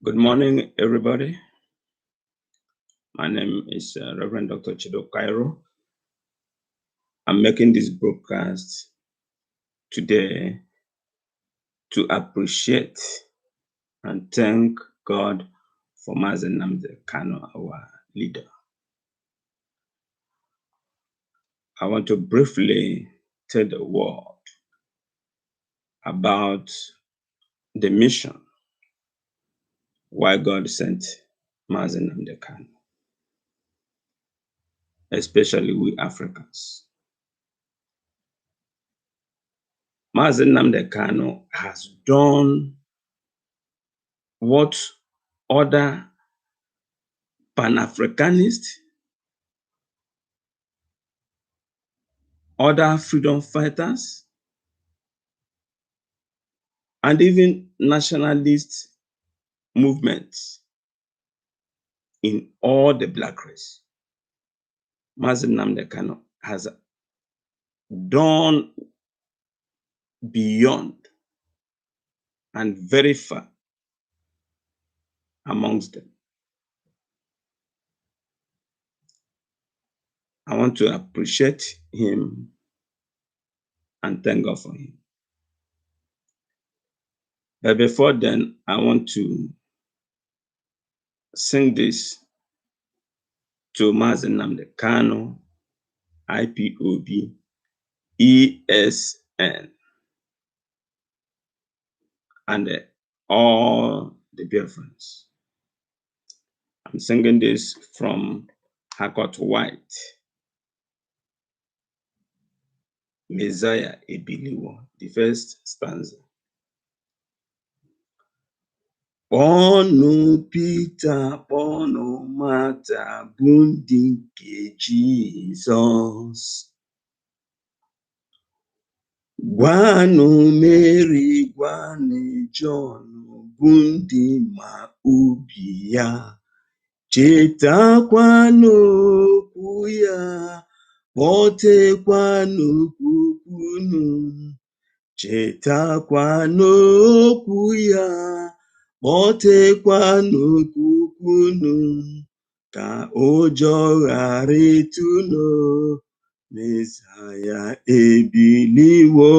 Good morning, everybody. My name is Reverend Dr. Chido Cairo. I'm making this broadcast today to appreciate and thank God for Mazi Nnamdi Kanu, our leader. I want to briefly tell the world about the mission why God sent Mazi Nnamdi Kanu, especially we Africans. Mazi Nnamdi Kanu has done what other Pan-Africanists, other freedom fighters, and even nationalist movements in all the black race. Mazi Nnamdi Kanu has done beyond and very far amongst them. I want to appreciate him and thank God for him. But before then, I want to sing this to Mazi Nnamdi Kanu, IPOB, ESN, and all the dear friends. I'm singing this from Hakot White, Messiah Ebiliwo, the first stanza. Kpọọnụ Peter, kpọọnụ Martha, bụ ndị nke Jizọs. Gwanụ Mary, gwanụ John, bụ ndị ma obi ya. Chetakwanụ okwu ya, kpọtekwanụ okwu unu. Chetakwanụ okwu ya, kpọtekwanụ okwu unu. Ka ụjọ ghara ịtụ unu, Mesaya ebiliwo.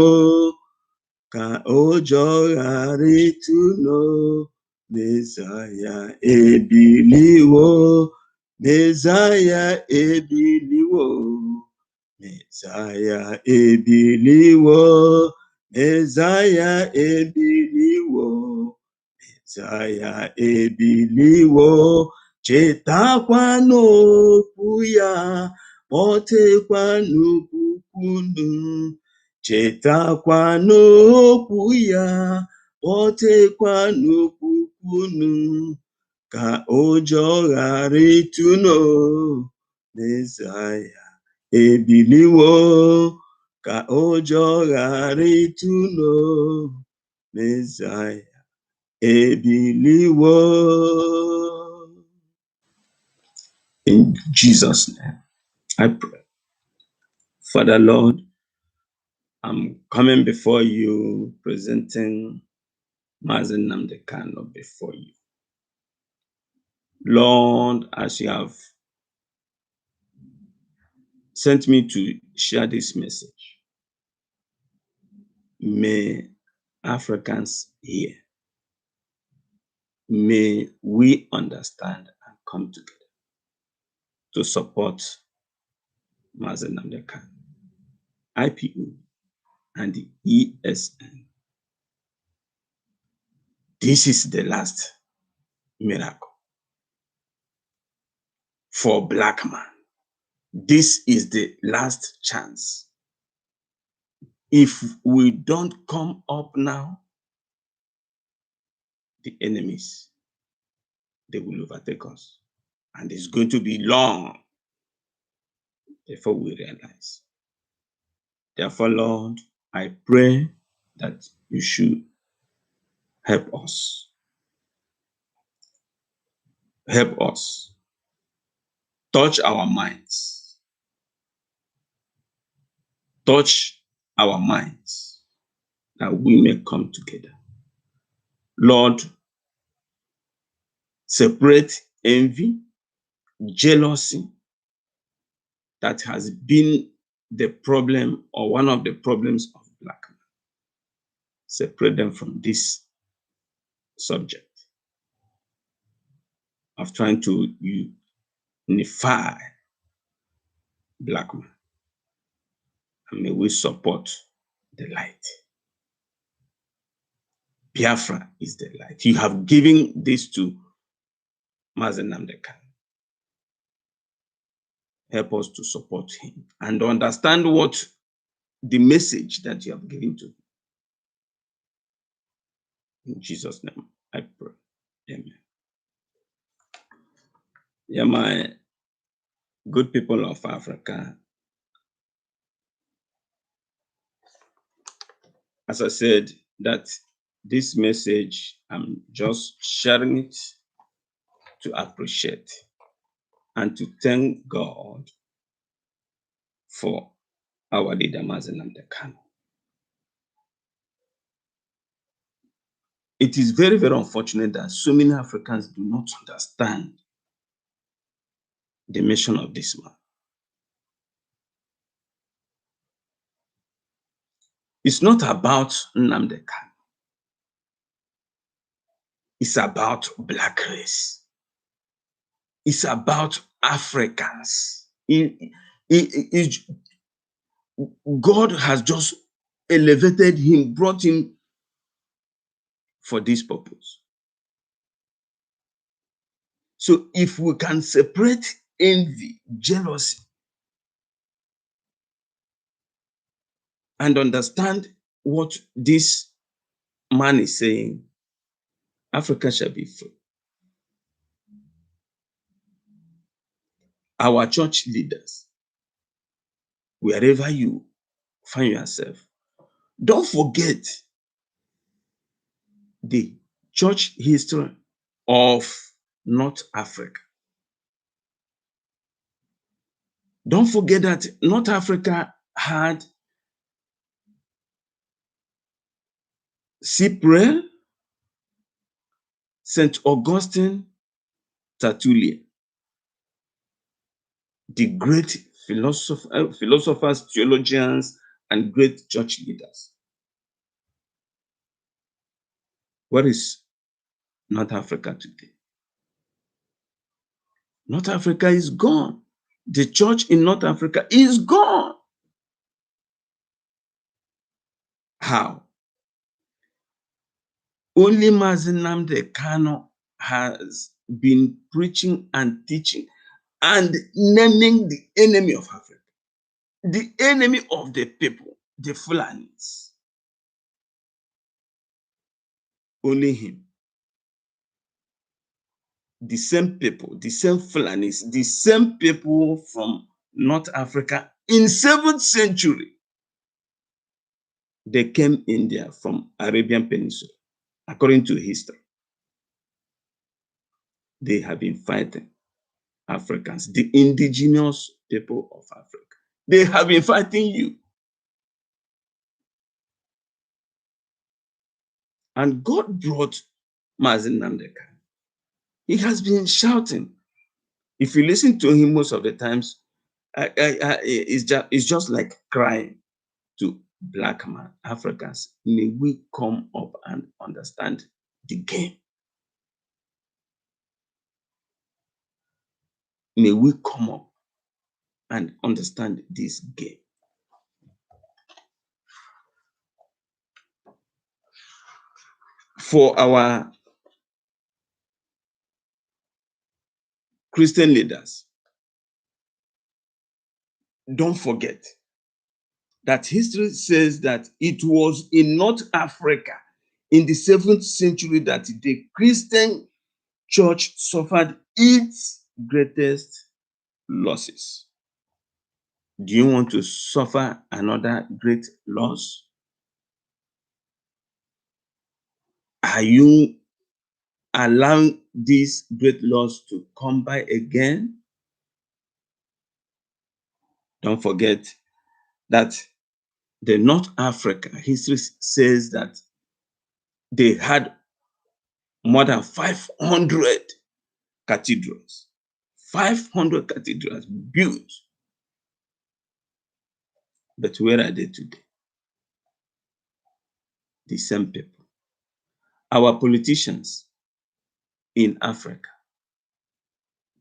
Ka ụjọ ghara ịtụ unu, Mesaya ebiliwo. Mesaya ebiliwo. Mesaya ebiliwo. Mesaya ebiliwo. Mesaya ebiliwo. Chetakwanụ okwu ya, kpọtekwanụ okwu unu. Chetakwanụ okwu ya, kpọtekwanụ okwu unu. Ka ụjọ ghara ịtụ unu, Mesaya ebiliwo. Ka ụjọ ghara ịtụ unu, Mesaya ebiliwo. In Jesus' name, I pray. Father Lord, I'm coming before you, presenting Mazi Nnamdi Kanu before you. Lord, as you have sent me to share this message, may Africans hear. May we understand and come together to support Mazi Nnamdi Kanu, IPO, and the ESN. This is the last miracle for black man. This is the last chance. If we don't come up now, the enemies, they will overtake us. And it's going to be long before we realize. Therefore, Lord, I pray that you should help us. Help us. Touch our minds. Touch our minds that we may come together. Lord, separate envy, jealousy that has been the problem or one of the problems of black men. Separate them from this subject of trying to unify black men. And may we support the light. Biafra is the light. You have given this to Mazi Nnamdi Kanu. Help us to support him and understand what the message that you have given to him. In Jesus' name, I pray. Amen. Yeah, my good people of Africa, as I said, that this message, I'm just sharing it to appreciate and to thank God for our leader, Mazi Nnamdi Kanu. It is very, very unfortunate that so many Africans do not understand the mission of this man. It's not about Nnamdi Kanu. It's about black race. It's about Africans. God has just elevated him, brought him for this purpose. So if we can separate envy, jealousy, and understand what this man is saying, Africa shall be free. Our church leaders, wherever you find yourself, don't forget the church history of North Africa. Don't forget that North Africa had Cyprian, St. Augustine, Tertullian, the great philosophers, theologians, and great church leaders. What is North Africa today? North Africa is gone. The church in North Africa is gone. How? Only Mazi Nnamdi Kanu has been preaching and teaching and naming the enemy of Africa, the enemy of the people, the Fulanis. Only him. The same people, the same Fulanis, the same people from North Africa in 7th century, they came India from Arabian Peninsula. According to history, they have been fighting Africans, the indigenous people of Africa. They have been fighting you. And God brought Mazi Nnamdi Kanu. He has been shouting. If you listen to him most of the times, it's just like crying to black man, Africans. May we come up and understand the game. May we come up and understand this game. For our Christian leaders, don't forget that history says that it was in North Africa in the 7th century that the Christian church suffered its greatest losses. Do you want to suffer another great loss? Are you allowing this great loss to come by again? Don't forget that the North Africa history says that they had more than 500 cathedrals, 500 cathedrals built. But where are they today? The same people. Our politicians in Africa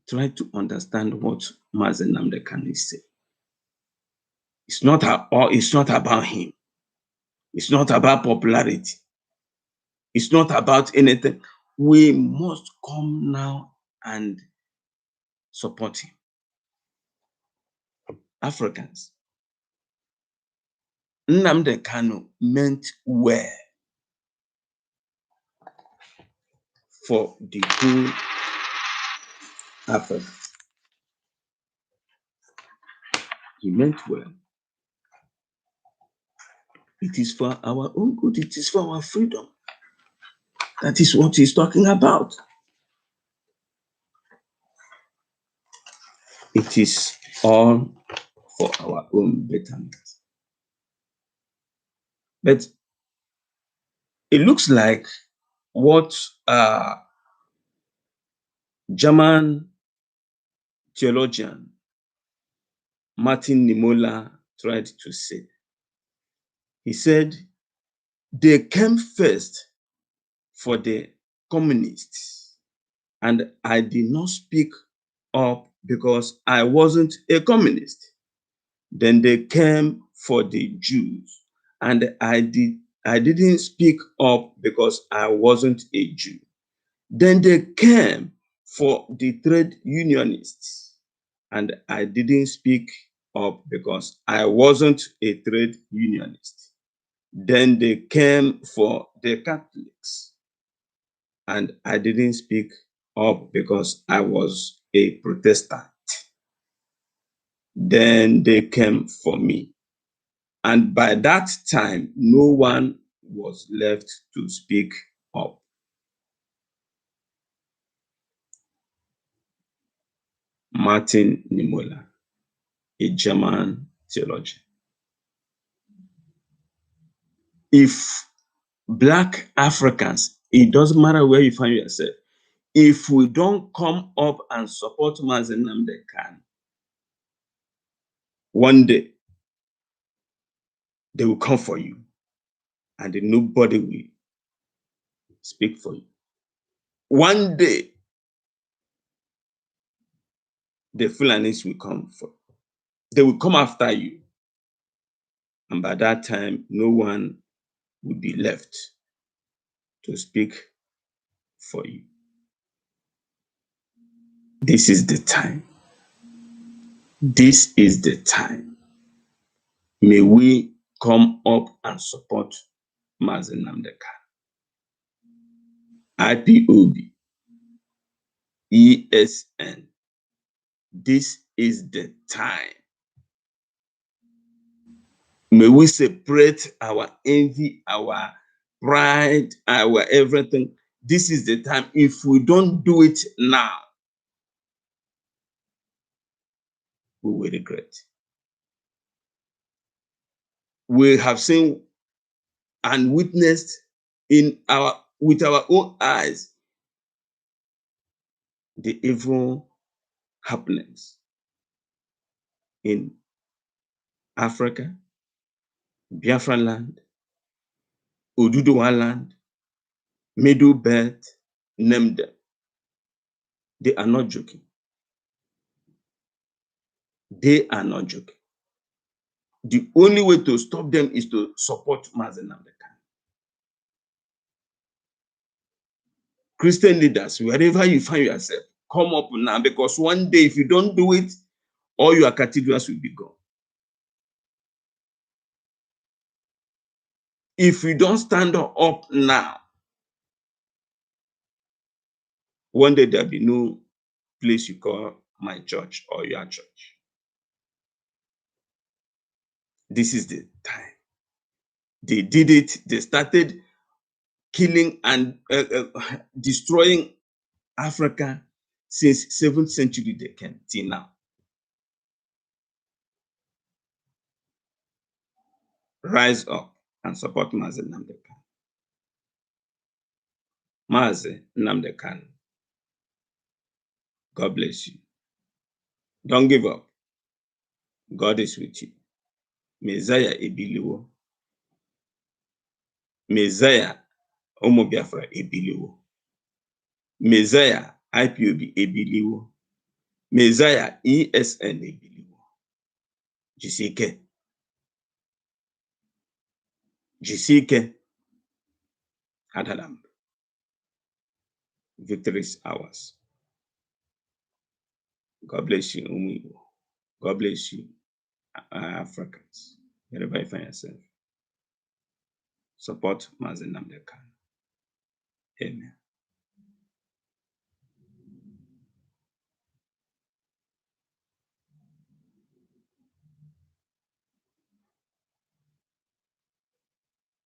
try to understand what Mazi Nnamdi Kanu is saying. It's not about him. It's not about popularity. It's not about anything. We must come now and support him. Africans, Nnamdi Kanu meant well for the whole Africa. He meant well. It is for our own good. It is for our freedom. That is what he's talking about. It is all for our own betterment. But it looks like what German theologian Martin Niemöller tried to say. He said, they came first for the communists, and I did not speak up because I wasn't a communist. Then they came for the Jews, and I didn't speak up because I wasn't a Jew. Then they came for the trade unionists, and I didn't speak up because I wasn't a trade unionist. Then they came for the Catholics, and I didn't speak up because I was a Protestant. Then they came for me. And by that time, no one was left to speak up. Martin Niemöller, a German theologian. If Black Africans, it doesn't matter where you find yourself, if we don't come up and support Mazi Nnamdi Kanu, one day they will come for you and nobody will speak for you. One day the Fulanis will come for you. They will come after you. And by that time, no one will be left to speak for you. This is the time. This is the time. May we come up and support Mazi Nnamdi Kanu. IPOB, ESN. This is the time. May we separate our envy, our pride, our everything. This is the time. If we don't do it now, we will regret. We have seen and witnessed with our own eyes the evil happenings in Africa, Biafra land, Oduduwa land, Middle Belt, Nnamdi. They are not joking. They are not joking. The only way to stop them is to support Mazi Nnamdi Kanu. Christian leaders, wherever you find yourself, come up now, because one day if you don't do it, all your cathedrals will be gone. If you don't stand up now, one day there'll be no place you call my church or your church. This is the time. They did it. They started killing and destroying Africa since 7th century they came till now. Rise up and support Mazi Nnamdi Kanu. Mazi Nnamdi Kanu God bless you. Don't give up. God is with you. Messiah ebiliwo. Messiah Ụmụ Biafra ebiliwo. Messiah IPOB ebiliwo. Messiah ESN ebiliwo. Jisike. Jisike. Adalam. Victory is ours. God bless you, ụmụ Igbo. God bless you, Africans. Wherever you find yourself. Support Mazi Nnamdi Kanu. Amen.